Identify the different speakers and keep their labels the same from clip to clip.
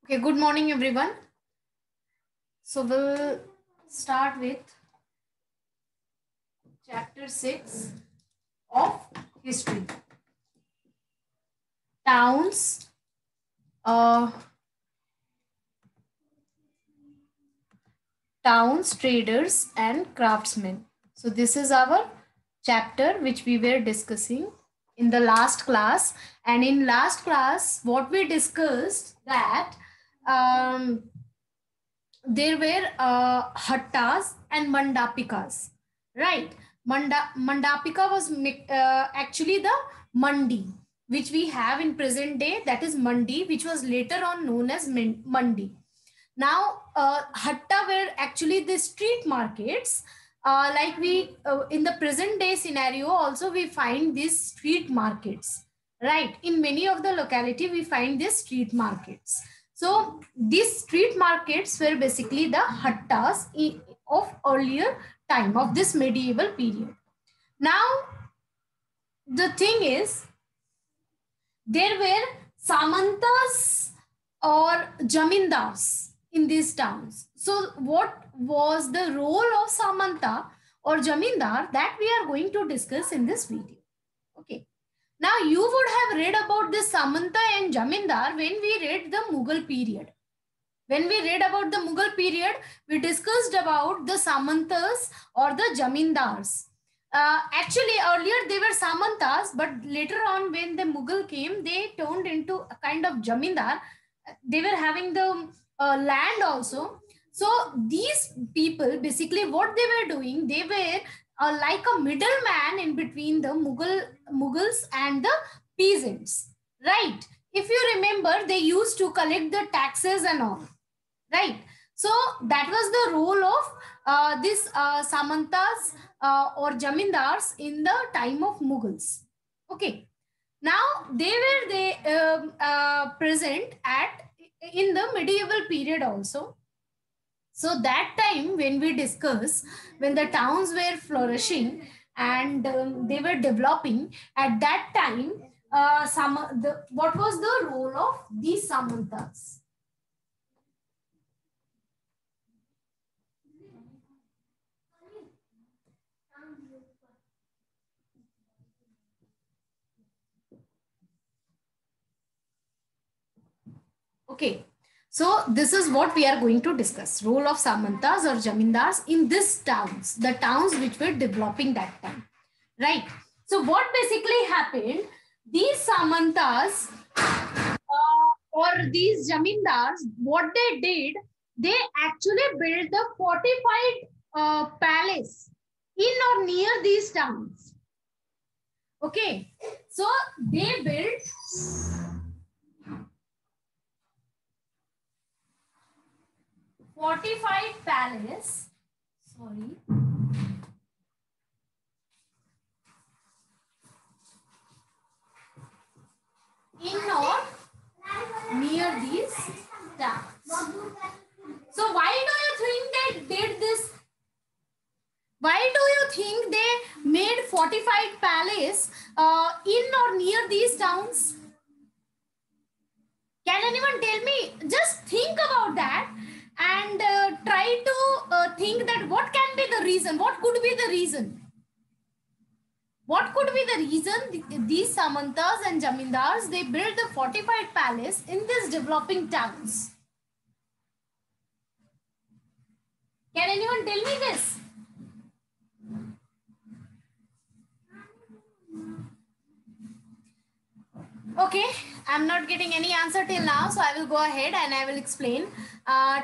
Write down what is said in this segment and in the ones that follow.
Speaker 1: Okay, good morning, everyone. So we'll start with chapter 6 of history. Towns, uh, towns, traders, and craftsmen. So this is our chapter which we were discussing in the last class. And in last class, what we discussed that um, there were hattas and mandapikas, right? Mandapika was actually the mandi which we have in present day, that is mandi, which was later on known as mandi. Now hatta were actually the street markets, like we in the present day scenario also we find these street markets, right? In many of the locality we find these street markets. So these street markets were basically the hattas of earlier time of this medieval period. Now the thing is, there were samantas or jamindars in these towns. So what was the role of samanta or jamindar, that we are going to discuss in this video. Okay. Now you would have read about this samanta and jamindar when we read the Mughal period. When we read about the Mughal period, we discussed about the samantas or the jamindars. Actually, earlier they were samantas, but later on, when the Mughal came, they turned into a kind of jamindar. They were having the land also. So these people, basically, what they were doing, they were like a middleman in between the Mughals and the peasants, right? If you remember, they used to collect the taxes and all, right? So that was the role of this samantas or jamindars in the time of Mughals. Okay. Now they were present at in the medieval period also. So that time when we discuss, when the towns were flourishing and they were developing, at that time, what was the role of these samantas? Okay, so this is what we are going to discuss. Role of Samantas or Jamindars in these towns, the towns which were developing that time. Right. So what basically happened, these Samantas or these Jamindars, what they did, they actually built the fortified palace in or near these towns. Okay. So they built fortified palace, sorry, in or near these towns. So why do you think they did this? Why do you think they made fortified palace in or near these towns? Can anyone tell me? Just think about that and try to think that what can be the reason? What could be the reason? What could be the reason these Samantas and Jamindars, they built the fortified palace in these developing towns? Can anyone tell me this? Okay, I'm not getting any answer till now, so I will go ahead and I will explain.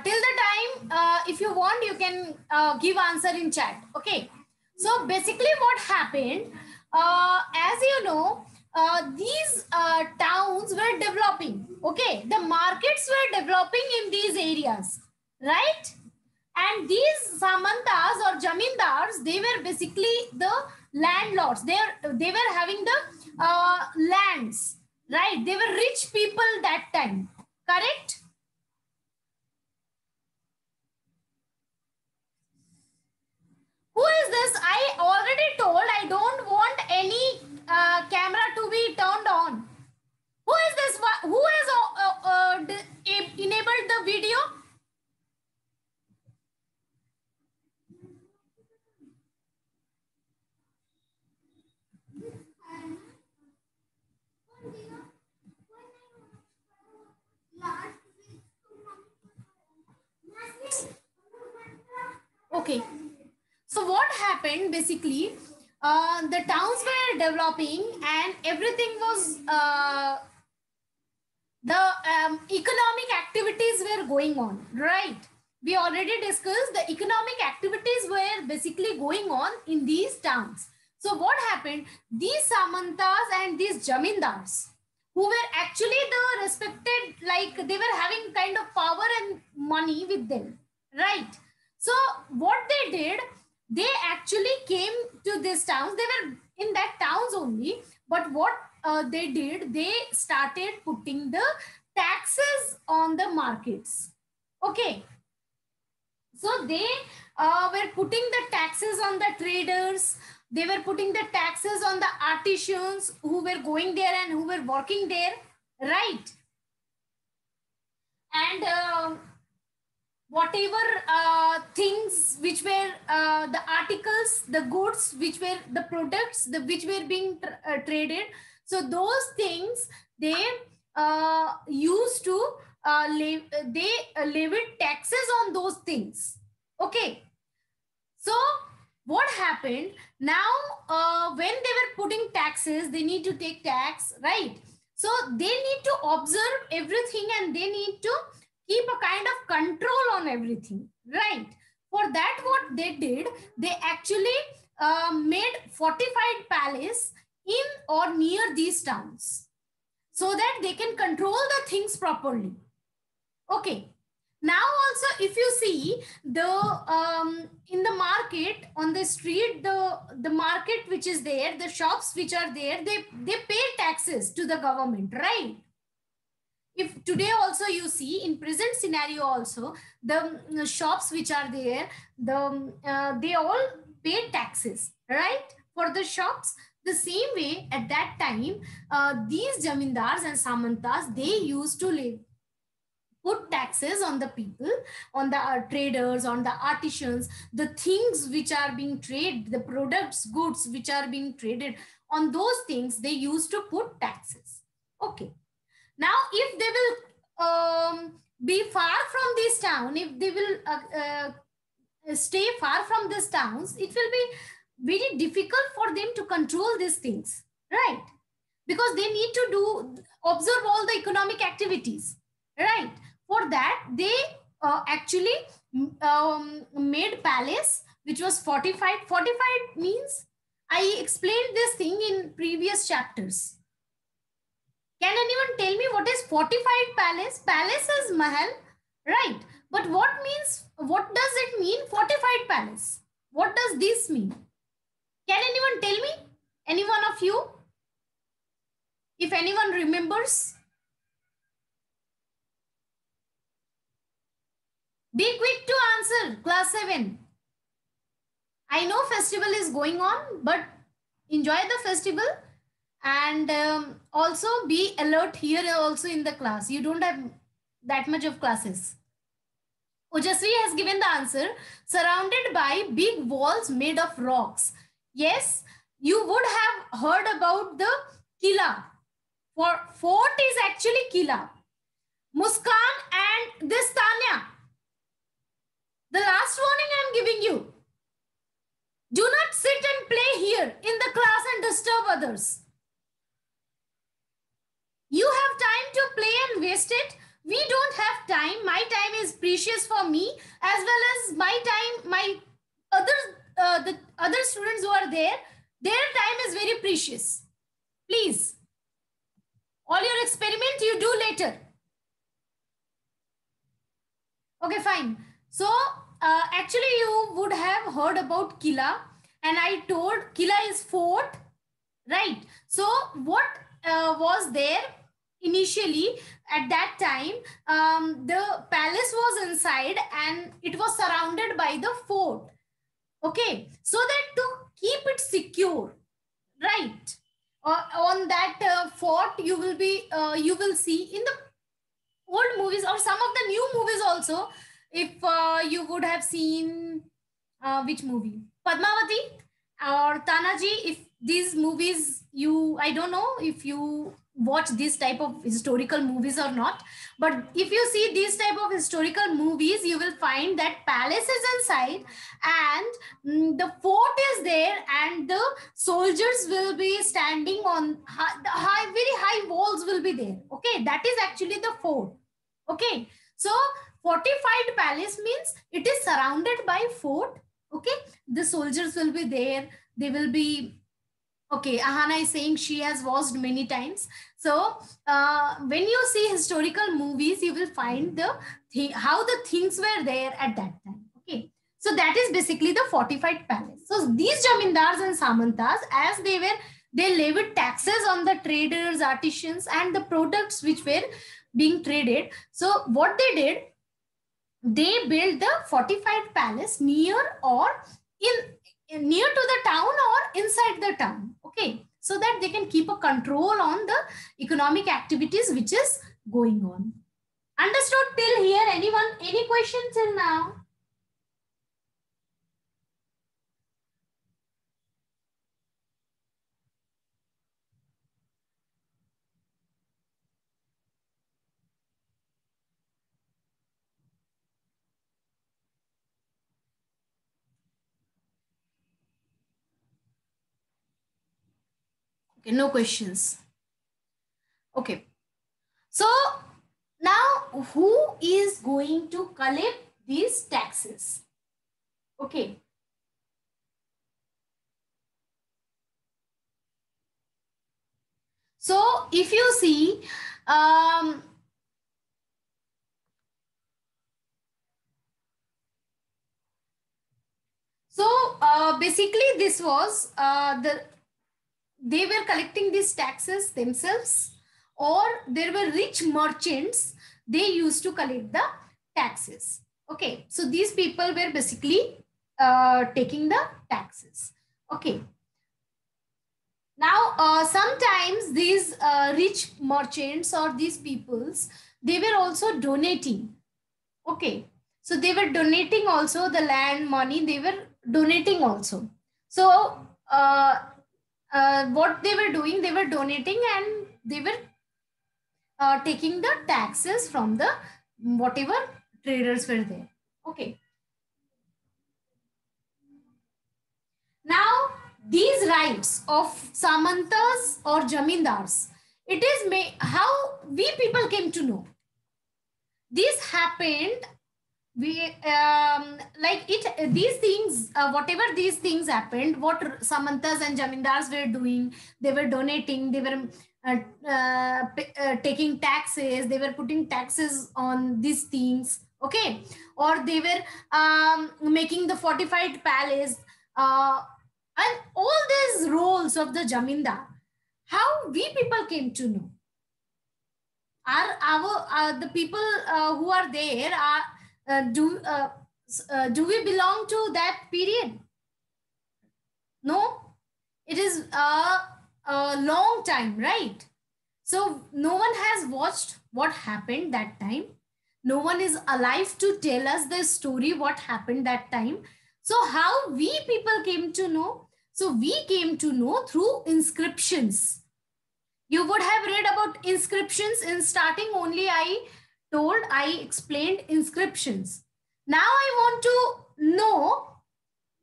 Speaker 1: Till the time, if you want, you can give answer in chat. Okay, so basically what happened, as you know, these towns were developing. Okay, the markets were developing in these areas, right? And these samantas or jamindars, they were basically the landlords. They were having the lands, right? They were rich people that time, correct? Who is this? I already told I don't want any camera to be turned on. Who is this? Who has enabled basically, the towns were developing and everything was the economic activities were going on, right? We already discussed the economic activities were basically going on in these towns. So what happened? These Samantas and these Jamindars, who were actually the respected, like they were having kind of power and money with them, right? So what they did, they actually came to these towns. They were in that towns only, but what they did, they started putting the taxes on the markets. Okay, so they were putting the taxes on the traders. They were putting the taxes on the artisans who were going there and who were working there, right? And whatever things which were the articles, the goods, which were the products, which were being traded. So those things they used to levied taxes on those things. Okay. So what happened now, when they were putting taxes, they need to take tax, right? So they need to observe everything and they need to keep a kind of control on everything, right? For that, what they did, they actually made fortified palace in or near these towns so that they can control the things properly. Okay. Now also, if you see the in the market, on the street, the market which is there, the shops which are there, they pay taxes to the government, right? If today also you see in present scenario also, the shops which are there, they all pay taxes, right, for the shops. The same way at that time, these jamindars and samantas, they used to live, put taxes on the people, on the traders, on the artisans, the things which are being traded, the products, goods which are being traded, on those things they used to put taxes. Okay. Now if they will be far from this town, if they will stay far from these towns, it will be very difficult for them to control these things, right? Because they need to do observe all the economic activities, right? For that, they actually made palace which was fortified. Fortified means, I explained this thing in previous chapters. Can anyone tell me what is fortified palace? Palace is mahal, right? But what does it mean, fortified palace? What does this mean? Can anyone tell me? Any one of you? If anyone remembers? Be quick to answer, class 7. I know festival is going on, but enjoy the festival and also be alert here also in the class. You don't have that much of classes. Ojasvi has given the answer, surrounded by big walls made of rocks. Yes, you would have heard about the Kila. For fort is actually Kila. Muskan and this Tanya. The last warning I am giving you. Do not sit and play here in the class and disturb others. You have time to play and waste it. We don't have time. My time is precious for me, as well as my time, my the other students who are there, their time is very precious. Please, all your experiment you do later. Okay, fine. So actually you would have heard about Kila, and I told Kila is fort, right? So what was there initially at that time? The palace was inside and it was surrounded by the fort. Okay, so that to keep it secure, right? On that fort, you will see in the old movies or some of the new movies also. If you would have seen which movie, Padmavati or Tanaji, if these movies I don't know if you watch this type of historical movies or not, but if you see these type of historical movies, you will find that palace is inside, and the fort is there, and the soldiers will be standing on the high, very high walls will be there. Okay, that is actually the fort. Okay, so fortified palace means it is surrounded by fort. Okay, the soldiers will be there, they will be. Okay, Ahana is saying she has watched many times. So when you see historical movies, you will find the how the things were there at that time. Okay, so that is basically the fortified palace. So these jamindars and samantas, as they levied taxes on the traders, artisans, and the products which were being traded. So what they did, they built the fortified palace near or near to the town or inside the town. Okay, so that they can keep a control on the economic activities which is going on. Understood till here? Anyone, any question till now? Okay, no questions. Okay, so now who is going to collect these taxes? Okay, so if you see, so basically this was they were collecting these taxes themselves, or there were rich merchants, they used to collect the taxes. Okay, so these people were basically taking the taxes. Okay, now sometimes these rich merchants or these peoples, they were also donating. Okay, so they were donating also the land, money, they were donating also. So what they were doing, they were donating, and they were taking the taxes from the whatever traders were there. Okay, now these rights of samantas or jamindars, it is how we people came to know this happened. We like it, these things, whatever these things happened, what samantas and jamindars were doing, they were donating, they were taking taxes, they were putting taxes on these things. Okay, or they were making the fortified palace, and all these roles of the jamindar, how we people came to know, are our the people who are there are do we belong to that period? No, it is a long time, right? So no one has watched what happened that time. No one is alive to tell us the story what happened that time. So how we people came to know? So we came to know through inscriptions. You would have read about inscriptions in starting only. I explained inscriptions. Now I want to know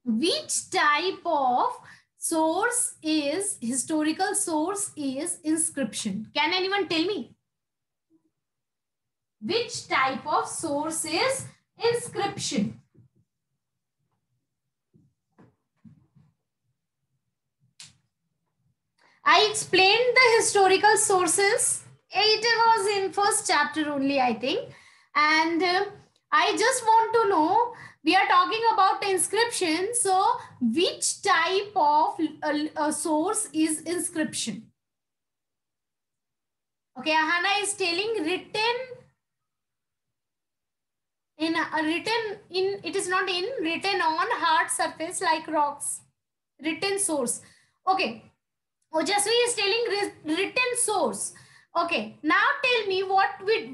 Speaker 1: which type of source is historical source is inscription. Can anyone tell me? Which type of source is inscription? I explained the historical sources. It was in first chapter only, I think. And I just want to know, we are talking about inscription. So which type of source is inscription? Okay, Ahana is telling written in written in, it is not in, written on hard surface like rocks. Written source. Okay. Ojasvi is telling written source. Okay, now tell me what do we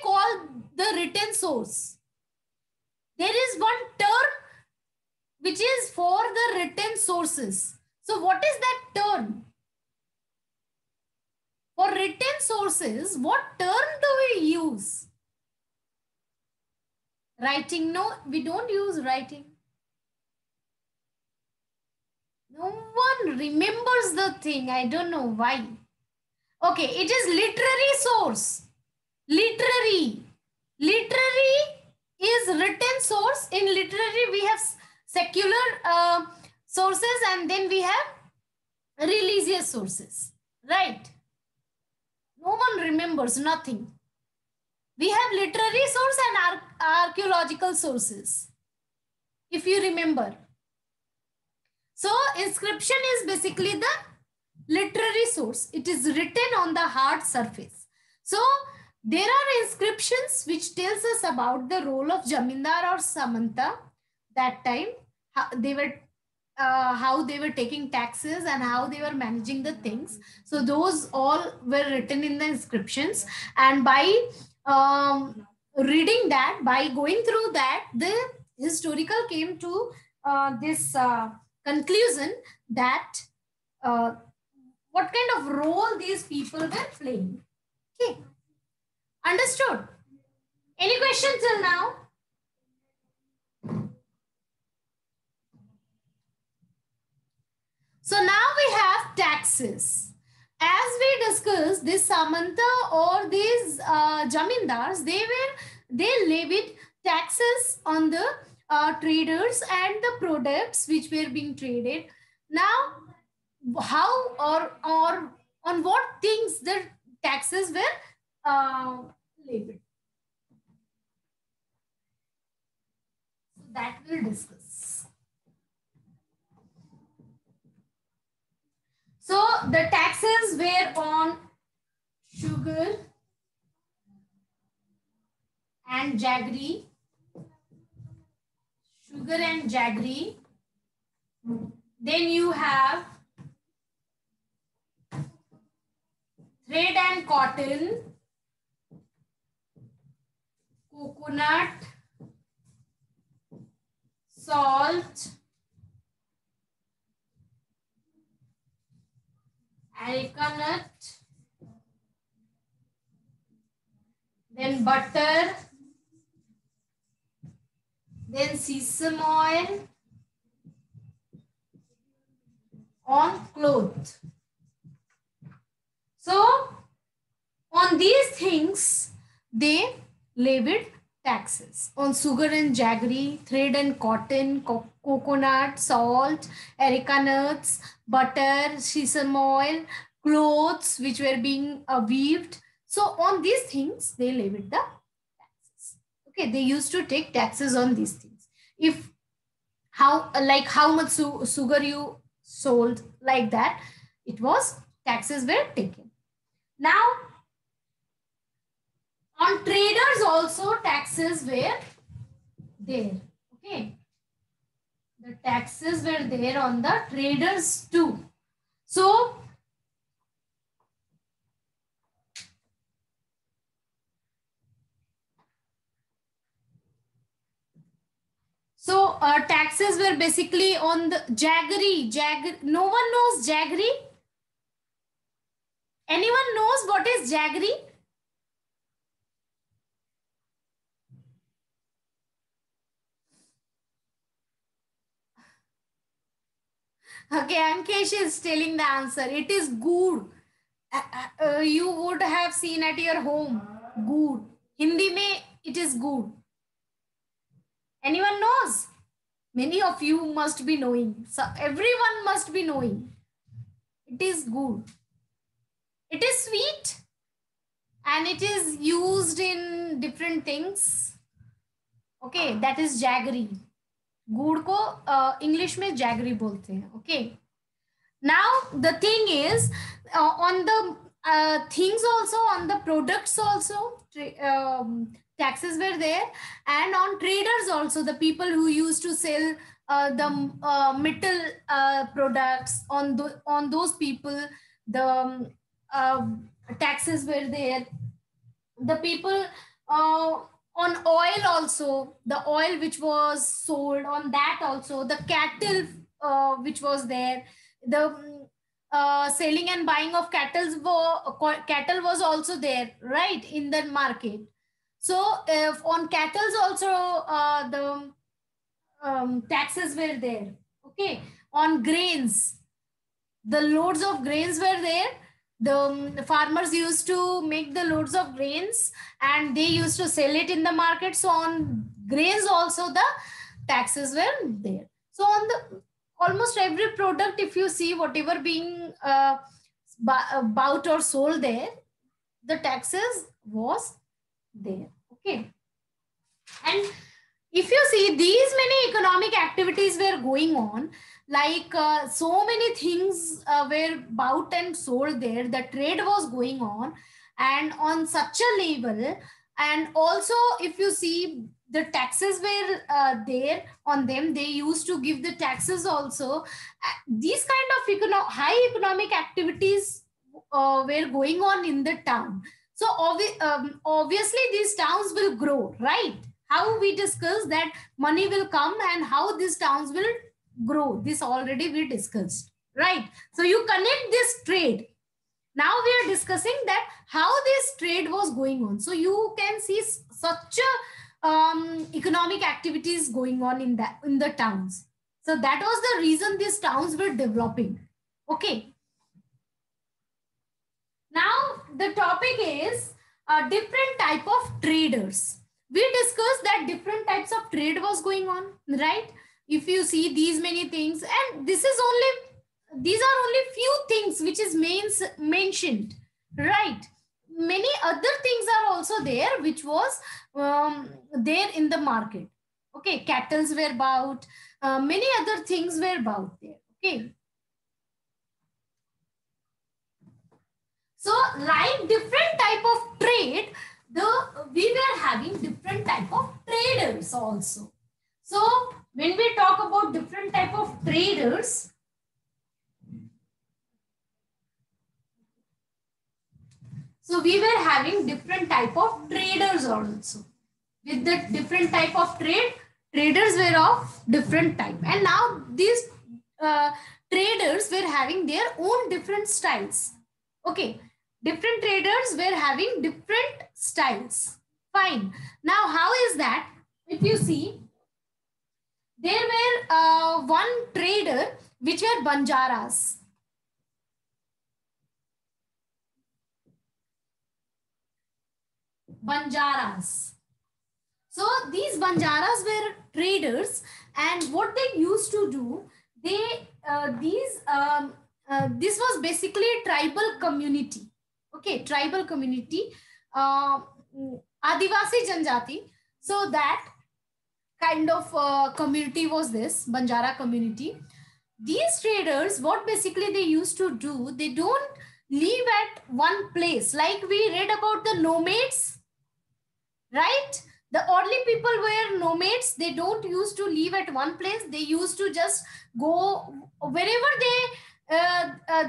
Speaker 1: call the written source? There is one term which is for the written sources. So what is that term? For written sources, what term do we use? Writing? No, we don't use writing. No one remembers the thing. I don't know why. Okay, it is literary source. Literary. Literary is written source. In literary, we have secular sources, and then we have religious sources. Right? No one remembers nothing. We have literary source and archaeological sources. If you remember. So inscription is basically the literary source. It is written on the hard surface. So there are inscriptions which tells us about the role of Jamindar or Samanta that time. How they were taking taxes and how they were managing the things. So those all were written in the inscriptions, and by reading that, by going through that, the historical came to this conclusion that what kind of role these people were playing. Okay, understood? Any questions till now? So now we have taxes. As we discussed, this Samanta or these Jamindars, they levied taxes on the traders and the products which were being traded. Now, how or on what things the taxes were levied? So that we'll discuss. So the taxes were on sugar and jaggery. Sugar and jaggery. Then you have thread and cotton, coconut, salt, areca nut, then butter, then sesame oil on cloth. So on these things they levied taxes on sugar and jaggery, thread and cotton, coconut, salt, areca nuts, butter, sesame oil, clothes which were being weaved. So on these things they levied the taxes. Okay, they used to take taxes on these things. If how much sugar you sold, like that, it was taxes were taken. Now on traders also taxes were there. Okay, the taxes were there on the traders too. So taxes were basically on the jaggery. No one knows jaggery. Anyone knows what is jaggery? Okay, Ankesh is telling the answer. It is good. You would have seen at your home. Good. Hindi mein it is good. Anyone knows? Many of you must be knowing. So everyone must be knowing. It is good. It is sweet. And it is used in different things. Okay, that is jaggery. गुड़ को English में jaggery बोलते हैं. Okay, now the thing is on the things also, on the products also, taxes were there, and on traders also, the people who used to sell the metal products, on those people the taxes were there. The people on oil also, the oil which was sold, on that also, the cattle which was there, the selling and buying of cattle was also there, right, in the market. So if on cattle also the taxes were there. Okay, on grains, the loads of grains were there. The farmers used to make the loads of grains and they used to sell it in the market. So on grains also the taxes were there. So on the almost every product, if you see whatever being bought or sold there, the taxes was there. Okay, and if you see, these many economic activities were going on, like so many things were bought and sold there, the trade was going on and on such a level. And also if you see, the taxes were there on them, they used to give the taxes also. These kind of high economic activities were going on in the town. So obviously these towns will grow, right? How we discuss that money will come and how these towns will grow, this already we discussed, right? So you connect this trade. Now we are discussing that how this trade was going on. So you can see such a economic activities going on in the towns. So that was the reason these towns were developing. Okay, now the topic is different type of traders. We discussed that different types of trade was going on, right? If you see these many things, and these are only few things which is mentioned, right? Many other things are also there which was there in the market. Okay, cattles were bought, many other things were bought there. Okay, so like different type of trade, we were having different type of traders also. So when we talk about different type of traders, so we were having different type of traders also. With the different type of traders were of different type. And now these traders were having their own different styles. Okay, different traders were having different styles. Fine. Now how is that? If you see, there were one trader which were Banjaras. Banjaras. So these Banjaras were traders, and what they used to do, this was basically a tribal community. Okay, tribal community, Adivasi Janjati. So that kind of community was this Banjara community. These traders, what basically they used to do, they don't live at one place. Like we read about the nomads, right? The early people were nomads. They don't used to live at one place. They used to just go wherever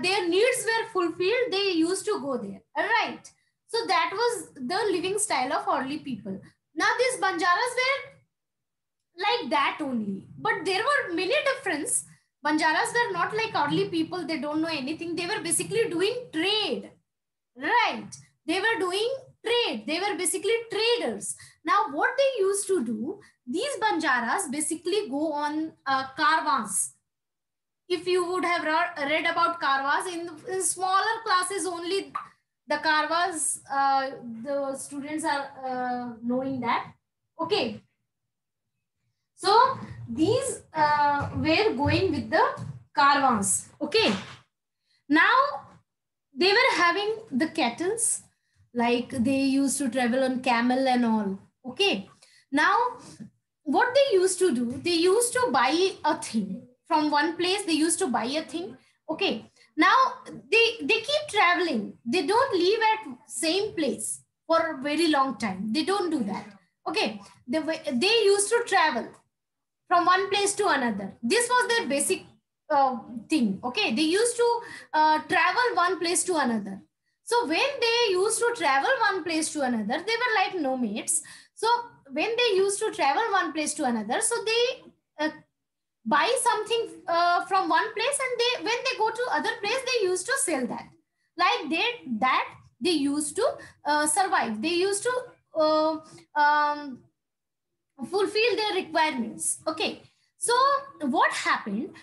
Speaker 1: their needs were fulfilled. They used to go there, right? So that was the living style of early people. Now these Banjaras were like that only, but there were many difference. Banjaras were not like early people. They don't know anything. They were basically doing trade, right? They were doing trade. They were basically traders. Now what they used to do, these Banjaras basically go on caravans. If you would have read about caravans in smaller classes only, the caravans, the students are knowing that. Okay, so these were going with the caravans. Okay, now they were having the cattles, like they used to travel on camel and all. Okay, now what they used to do, they used to buy a thing from one place. They used to buy a thing. Okay, now they keep traveling. They don't live at same place for a very long time. They don't do that. Okay, they used to travel from one place to another. This was their basic thing. Okay, they used to travel one place to another. So when they used to travel one place to another, they were like nomads. So when they used to travel one place to another, so they buy something from one place, and they, when they go to other place, they used to sell that. Like they used to survive. They used to fulfill their requirements. Okay, so what happened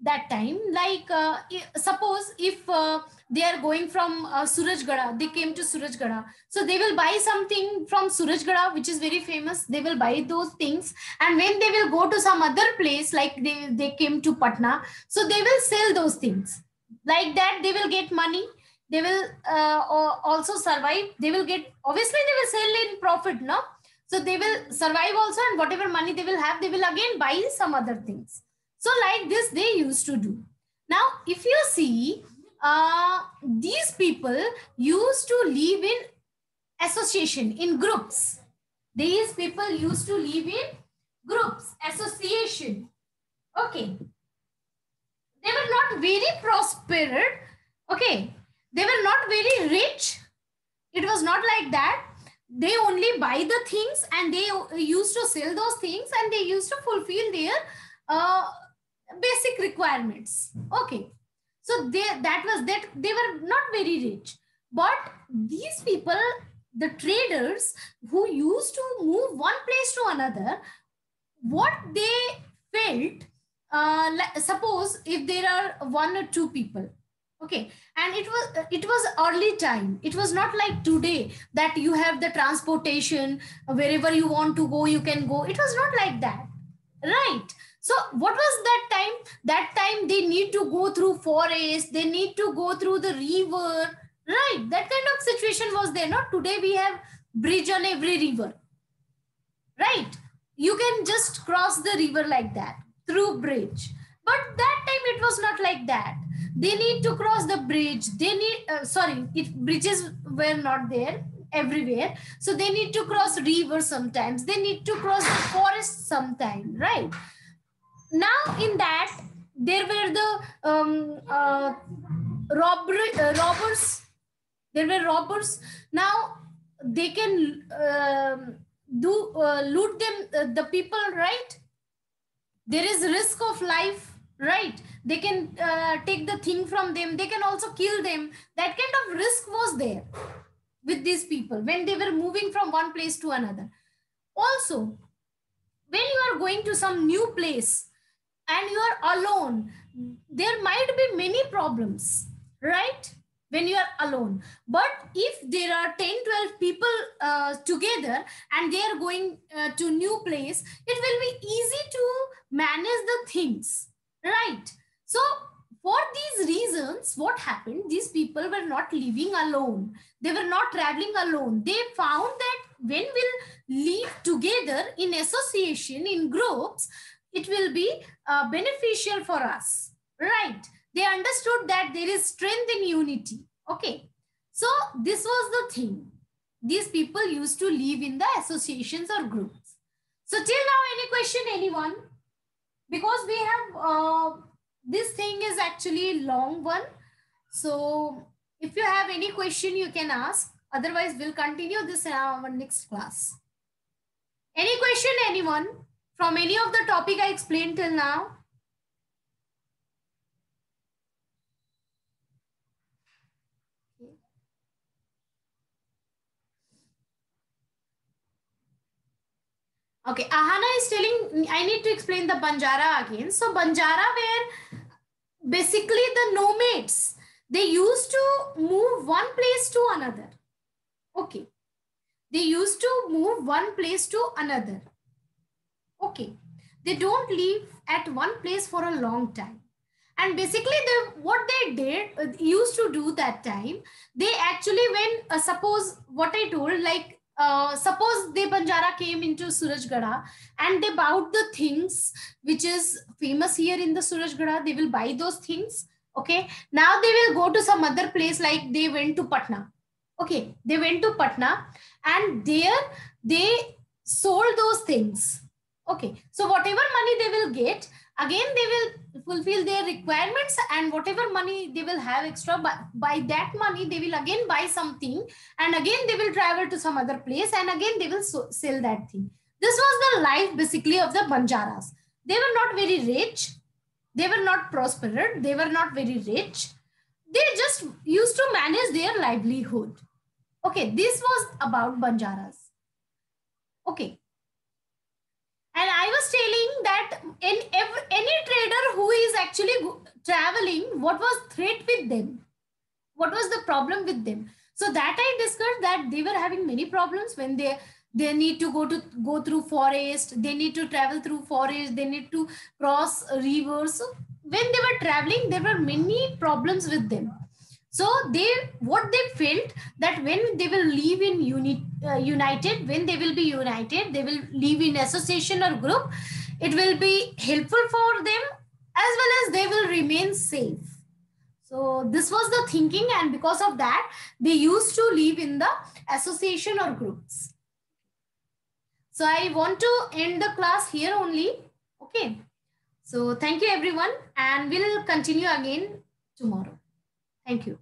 Speaker 1: that time, like suppose if they are going from Surajgada, they came to Surajgada, so they will buy something from Surajgada which is very famous, they will buy those things, and when they will go to some other place, like they came to Patna, so they will sell those things. Like that they will get money, they will also survive, they will get, obviously they will sell in profit, no? So they will survive also, and whatever money they will have, they will again buy some other things. So like this they used to do. Now if you see, these people used to live in association, in groups. These people used to live in groups, association. Okay, they were not very prospered. Okay, they were not very rich. It was not like that. They only buy the things, and they used to sell those things, and they used to fulfill their uh, basic requirements. Okay, so that was that. They were not very rich, but these people, the traders who used to move one place to another, what they felt, suppose if there are one or two people, okay, and it was early time, it was not like today that you have the transportation, wherever you want to go you can go. It was not like that, right? So what was that time? That time they need to go through forest, they need to go through the river, right? That kind of situation was there. Not today we have bridge on every river, right? You can just cross the river like that through bridge, but that time it was not like that. They need to cross the bridge, they need sorry, if bridges were not there everywhere, so they need to cross river, sometimes they need to cross the forest sometime, right? Now in that there were the robbers, there were robbers. Now they can do loot them, the people, right? There is risk of life, right? They can take the thing from them, they can also kill them. That kind of risk was there with these people when they were moving from one place to another. Also, when you are going to some new place and you are alone, there might be many problems, right? When you are alone. But if there are 10, 12 people together, and they are going to new place, it will be easy to manage the things, right? So for these reasons, what happened, these people were not living alone, they were not traveling alone. They found that when we'll live together in association, in groups, it will be beneficial for us, right? They understood that there is strength in unity. Okay, so this was the thing. These people used to live in the associations or groups. So till now, any question, anyone? Because we have this thing is actually long one. So if you have any question, you can ask. Otherwise, we'll continue this in our next class. Any question, anyone? From any of the topic I explained till now? Okay, Ahana is telling, I need to explain the Banjara again. So Banjara were basically the nomads. They used to move one place to another. Okay. They used to move one place to another. Okay. They don't live at one place for a long time. And basically what they did, used to do that time, they actually, when suppose what I told, like suppose the Banjara came into Surajgada and they bought the things which is famous here in the Surajgada, they will buy those things. Okay, now they will go to some other place, like they went to Patna. Okay, they went to Patna and there they sold those things. Okay, so whatever money they will get, again they will fulfill their requirements, and whatever money they will have extra, by that money they will again buy something, and again they will travel to some other place, and again they will sell that thing. This was the life basically of the Banjaras. They were not very rich. They were not prosperous. They were not very rich. They just used to manage their livelihood. Okay, this was about Banjaras. Okay. And I was telling that in any trader who is actually traveling, what was threat with them? What was the problem with them? So that I discussed that they were having many problems when they need to go through forest, they need to travel through forest, they need to cross rivers. So when they were traveling, there were many problems with them. So they what they felt that when they will live in united, when they will be united, they will live in association or group, it will be helpful for them as well as they will remain safe. So this was the thinking, and because of that, they used to live in the association or groups. So I want to end the class here only. Okay. So thank you everyone, and we'll continue again tomorrow. Thank you.